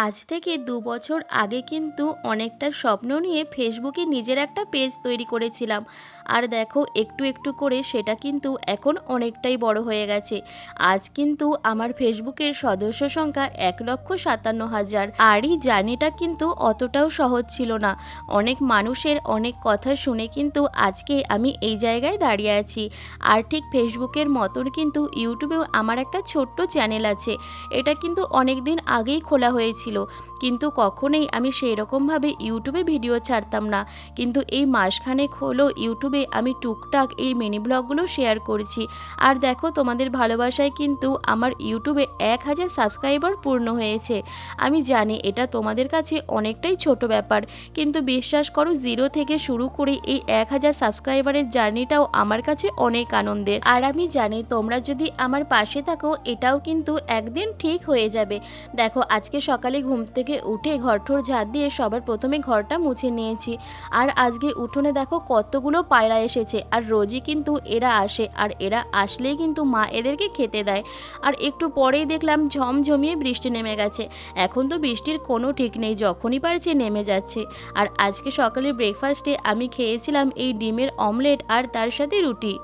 আজ থেকে ২ বছর আগে কিন্তু অনেকটা স্বপ্ন নিয়ে ফেসবুকে নিজের একটা পেজ তৈরি করেছিলাম। আর দেখো একটু একটু করে সেটা কিন্তু এখন অনেকটাই বড় হয়ে গেছে। আজ কিন্তু আমার ফেসবুকের সদস্য সংখ্যা ১,৫৭,০০০। আর এই জার্নিটা কিন্তু অতটাও সহজ ছিল না। অনেক মানুষের অনেক কথা শুনে কিন্তু আজকে আমি এই জায়গায় দাঁড়িয়ে আছি। আর ঠিক ফেসবুকের মতন কিন্তু ইউটিউবেও আমার একটা ছোট্ট চ্যানেল আছে। এটা কিন্তু অনেক দিন আগেই খোলা হয়েছিল, কিন্তু কখনোই আমি সেই রকমভাবে ইউটিউবে ভিডিও ছাড়তাম না। কিন্তু এই মাসখানেক হলো ইউটিউবে আমি টুকটাক এই মিনি ব্লগগুলো শেয়ার করছি। আর দেখো তোমাদের ভালোবাসায় কিন্তু আমার ইউটিউবে ১,০০০ সাবস্ক্রাইবার পূর্ণ হয়েছে। আমি জানি এটা তোমাদের কাছে অনেকটাই ছোট ব্যাপার, কিন্তু বিশ্বাস করো জিরো থেকে শুরু করে এই ১,০০০ সাবস্ক্রাইবারের জার্নিটাও আমার কাছে অনেক আনন্দের। আর আমি জানি তোমরা যদি আমার পাশে থাকো এটাও কিন্তু একদিন ঠিক হয়ে যাবে। দেখো আজকে সকালে ঘুম থেকে উঠে ঘরঠোর ঝাড় দিয়ে সবার প্রথমে ঘরটা মুছে নিয়েছি। আর আজকে উঠোনে দেখো কতগুলো পায়রা এসেছে, আর রোজই কিন্তু এরা আসে, আর এরা আসলেই কিন্তু মা এদেরকে খেতে দেয়। আর একটু পরেই দেখলাম ঝমঝমিয়ে বৃষ্টি নেমে গেছে। এখন তো বৃষ্টির কোনো ঠিক নেই, যখনই পারছে নেমে যাচ্ছে। আর আজকে সকালে ব্রেকফাস্টে আমি খেয়েছিলাম এই ডিমের অমলেট আর তার সাথে রুটি।